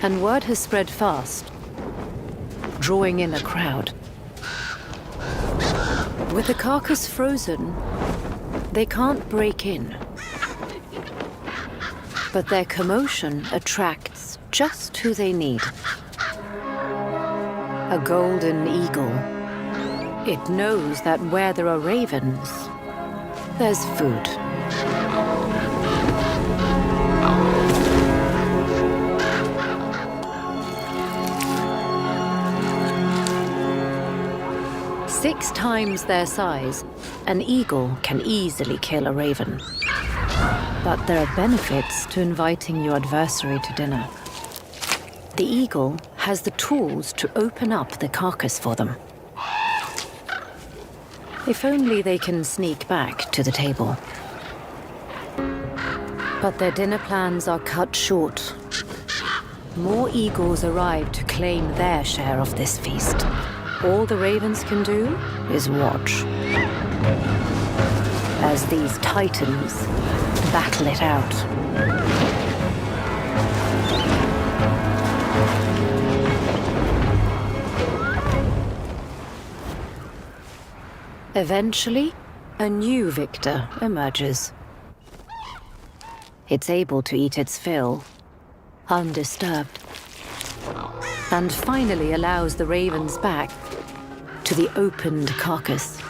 and word has spread fast, drawing in a crowd. With the carcass frozen, they can't break in. But their commotion attracts just who they need. A golden eagle. It knows that where there are ravens, there's food. Six times their size, an eagle can easily kill a raven. But there are benefits to inviting your adversary to dinner. The eagle has the tools to open up the carcass for them. If only they can sneak back to the table. But their dinner plans are cut short. More eagles arrive to claim their share of this feast. All the ravens can do is watch as these titans battle it out. Eventually, a new victor emerges. It's able to eat its fill, undisturbed, and finally allows the ravens back to the opened carcass.